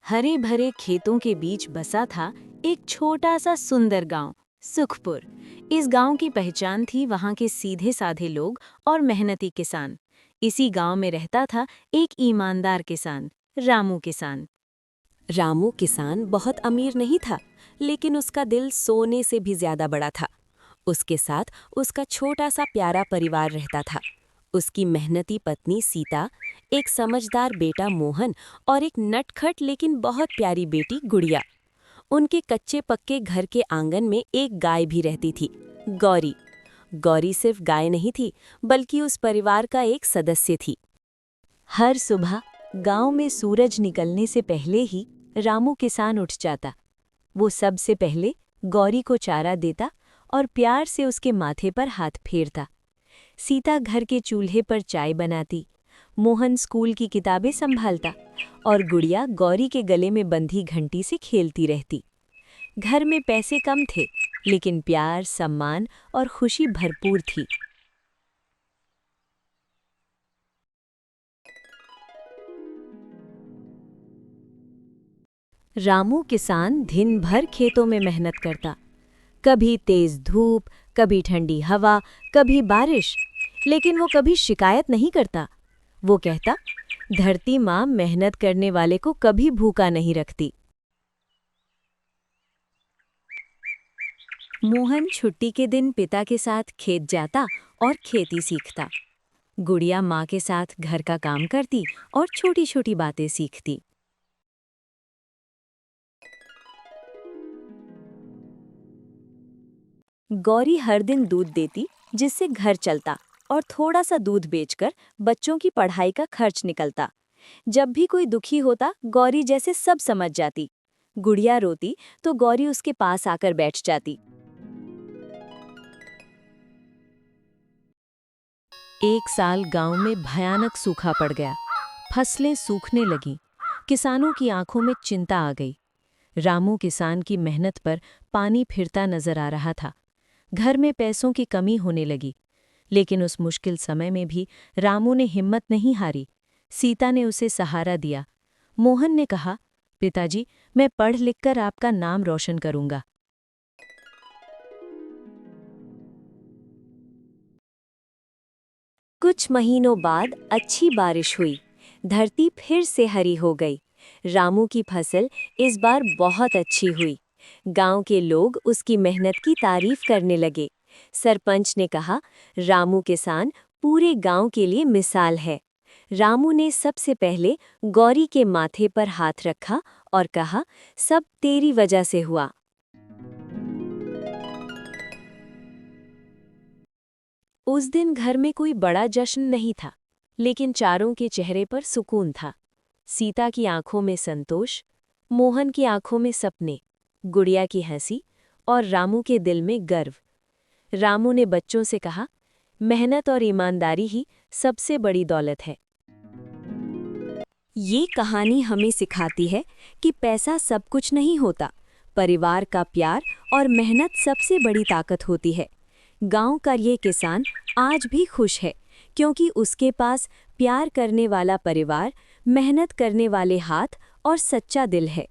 हरे भरे खेतों के बीच बसा था एक छोटा सा सुंदर गांव, सुखपुर। इस गांव की पहचान थी वहां के सीधे साधे लोग और मेहनती किसान। इसी गांव में रहता था एक ईमानदार किसान, रामू किसान। रामू किसान बहुत अमीर नहीं था, लेकिन उसका दिल सोने से भी ज्यादा बड़ा था। उसके साथ उसका छोटा सा प्यारा परिवार रहता था। उसकी मेहनती पत्नी सीता, एक समझदार बेटा मोहन और एक नटखट लेकिन बहुत प्यारी बेटी गुड़िया। उनके कच्चे पक्के घर के आंगन में एक गाय भी रहती थी, गौरी। गौरी सिर्फ गाय नहीं थी, बल्कि उस परिवार का एक सदस्य थी। हर सुबह गांव में सूरज निकलने से पहले ही रामू किसान उठ जाता। वो सबसे पहले गौरी को चारा देता और प्यार से उसके माथे पर हाथ फेरता। सीता घर के चूल्हे पर चाय बनाती, मोहन स्कूल की किताबें संभालता और गुड़िया गौरी के गले में बंधी घंटी से खेलती रहती। घर में पैसे कम थे, लेकिन प्यार, सम्मान और खुशी भरपूर थी। रामू किसान दिन भर खेतों में मेहनत करता, कभी तेज धूप, कभी ठंडी हवा, कभी बारिश, लेकिन वो कभी शिकायत नहीं करता। वो कहता, धरती माँ मेहनत करने वाले को कभी भूखा नहीं रखती। मोहन छुट्टी के दिन पिता के साथ खेत जाता और खेती सीखता। गुड़िया माँ के साथ घर का काम करती और छोटी-छोटी बातें सीखती। गौरी हर दिन दूध देती, जिससे घर चलता और थोड़ा सा दूध बेचकर बच्चों की पढ़ाई का खर्च निकलता। जब भी कोई दुखी होता, गौरी जैसे सब समझ जाती। गुड़िया रोती तो गौरी उसके पास आकर बैठ जाती। एक साल गांव में भयानक सूखा पड़ गया। फसलें सूखने लगीं। किसानों की आंखों में चिंता आ गई। रामू किसान की मेहनत पर पानी फिरता नजर आ रहा था। घर में पैसों की कमी होने लगी, लेकिन उस मुश्किल समय में भी रामू ने हिम्मत नहीं हारी। सीता ने उसे सहारा दिया। मोहन ने कहा, पिताजी, मैं पढ़ लिखकर आपका नाम रोशन करूंगा। कुछ महीनों बाद अच्छी बारिश हुई। धरती फिर से हरी हो गई। रामू की फसल इस बार बहुत अच्छी हुई। गांव के लोग उसकी मेहनत की तारीफ करने लगे। सरपंच ने कहा, रामू किसान पूरे गांव के लिए मिसाल है। रामू ने सबसे पहले गौरी के माथे पर हाथ रखा और कहा, सब तेरी वजह से हुआ। उस दिन घर में कोई बड़ा जश्न नहीं था, लेकिन चारों के चेहरे पर सुकून था। सीता की आंखों में संतोष, मोहन की आंखों में सपने, गुड़िया की हंसी और रामू के दिल में गर्व। रामू ने बच्चों से कहा, मेहनत और ईमानदारी ही सबसे बड़ी दौलत है। ये कहानी हमें सिखाती है कि पैसा सब कुछ नहीं होता। परिवार का प्यार और मेहनत सबसे बड़ी ताकत होती है। गांव का ये किसान आज भी खुश है, क्योंकि उसके पास प्यार करने वाला परिवार, मेहनत करने वाले हाथ और सच्चा दिल है।